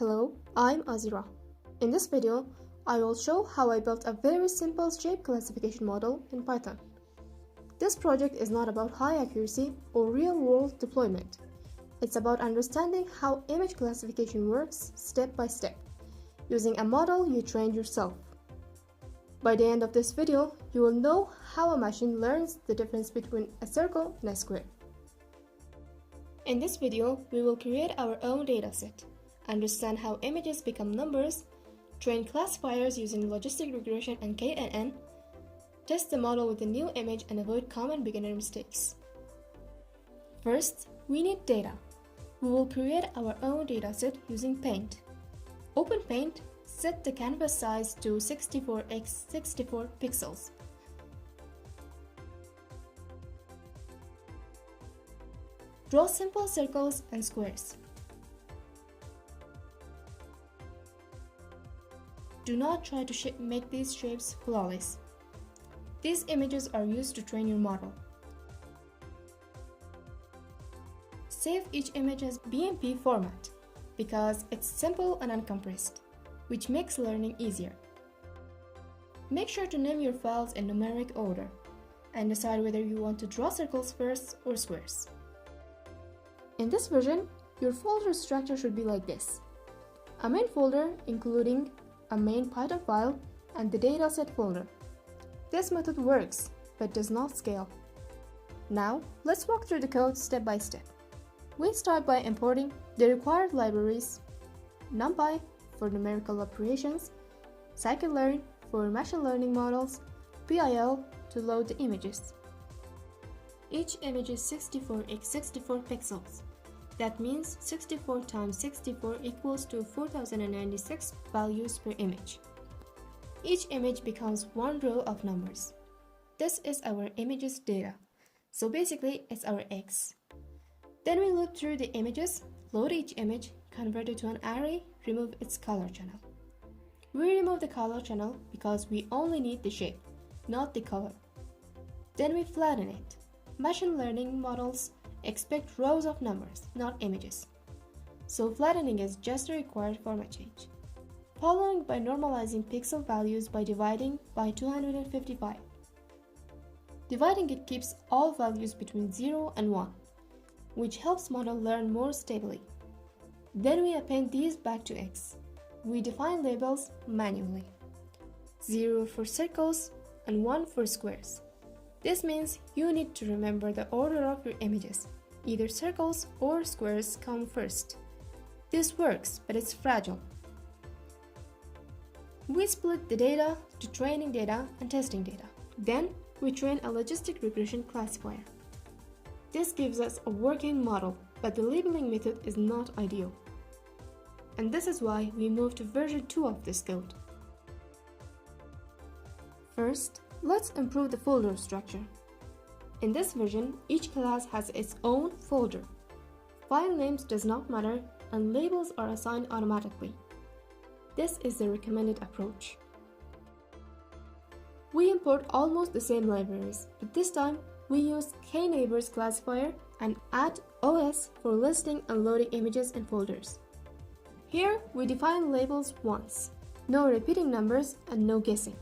Hello, I'm Azira. In this video, I will show how I built a very simple shape classification model in Python. This project is not about high accuracy or real-world deployment. It's about understanding how image classification works step by step, using a model you trained yourself. By the end of this video, you will know how a machine learns the difference between a circle and a square. In this video, we will create our own dataset, understand how images become numbers, train classifiers using logistic regression and KNN, test the model with a new image and avoid common beginner mistakes. First, we need data. We will create our own dataset using Paint. Open Paint, set the canvas size to 64x64 pixels. Draw simple circles and squares. Do not try to make these shapes flawless. These images are used to train your model. Save each image as BMP format because it's simple and uncompressed, which makes learning easier. Make sure to name your files in numeric order and decide whether you want to draw circles first or squares. In this version, your folder structure should be like this: a main folder including a main Python file and the dataset folder. This method works, but does not scale. Now, let's walk through the code step by step. We start by importing the required libraries: NumPy for numerical operations, scikit-learn for machine learning models, PIL to load the images. Each image is 64x64 pixels. That means 64 times 64 equals to 4096 values per image. Each image becomes one row of numbers. This is our images data, so basically it's our X. Then we loop through the images, load each image, convert it to an array, remove its color channel. We remove the color channel because we only need the shape, not the color. Then we flatten it. Machine learning models expect rows of numbers, not images. So flattening is just a required format change. Following by normalizing pixel values by dividing by 255. Dividing it keeps all values between 0 and 1, which helps model learn more stably. Then we append these back to X. We define labels manually. 0 for circles and 1 for squares. This means you need to remember the order of your images. Either circles or squares come first. This works, but it's fragile. We split the data to training data and testing data. Then we train a logistic regression classifier. This gives us a working model, but the labeling method is not ideal. And this is why we moved to version 2 of this code. First, let's improve the folder structure. In this version, each class has its own folder. File names does not matter and labels are assigned automatically. This is the recommended approach. We import almost the same libraries, but this time we use kneighbors classifier and add OS for listing and loading images in folders. Here we define labels once, no repeating numbers and no guessing.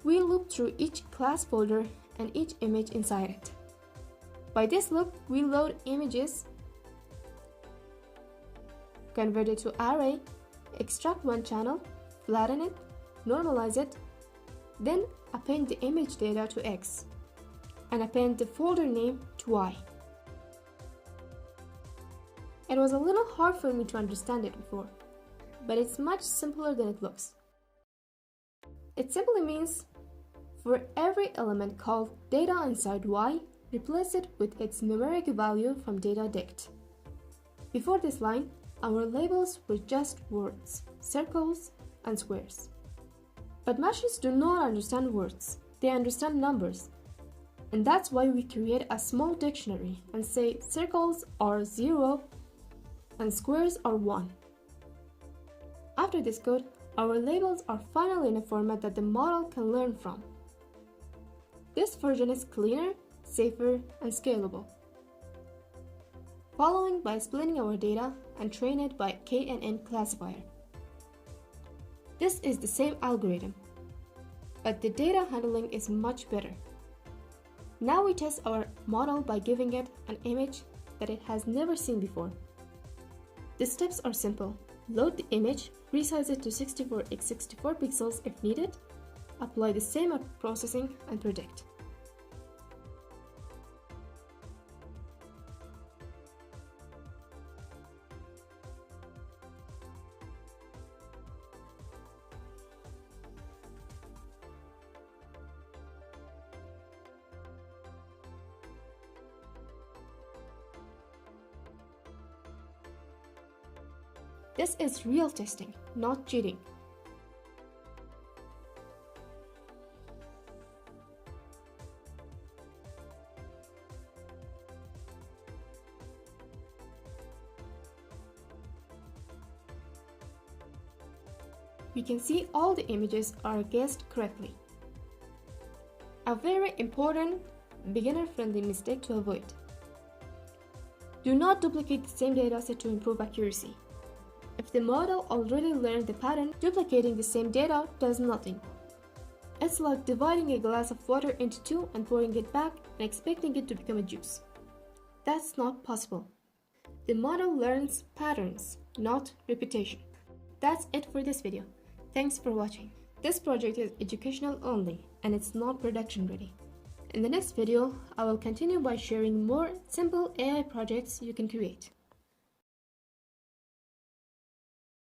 We loop through each class folder and each image inside it. By this loop, we load images, convert it to array, extract one channel, flatten it, normalize it, then append the image data to X, and append the folder name to Y. It was a little hard for me to understand it before, but it's much simpler than it looks. It simply means for every element called data inside Y, replace it with its numeric value from data dict. Before this line, our labels were just words, circles, and squares. But machines do not understand words, they understand numbers. And that's why we create a small dictionary and say circles are 0 and squares are 1. After this code, our labels are finally in a format that the model can learn from. This version is cleaner, safer, and scalable. Following by splitting our data and train it by KNN classifier. This is the same algorithm, but the data handling is much better. Now we test our model by giving it an image that it has never seen before. The steps are simple. Load the image, resize it to 64x64 pixels if needed, apply the same processing and predict. This is real testing, not cheating. We can see all the images are guessed correctly. A very important beginner-friendly mistake to avoid. Do not duplicate the same dataset to improve accuracy. If the model already learned the pattern, duplicating the same data does nothing. It's like dividing a glass of water into two and pouring it back and expecting it to become a juice. That's not possible. The model learns patterns, not repetition. That's it for this video. Thanks for watching. This project is educational only and it's not production ready. In the next video, I will continue by sharing more simple AI projects you can create.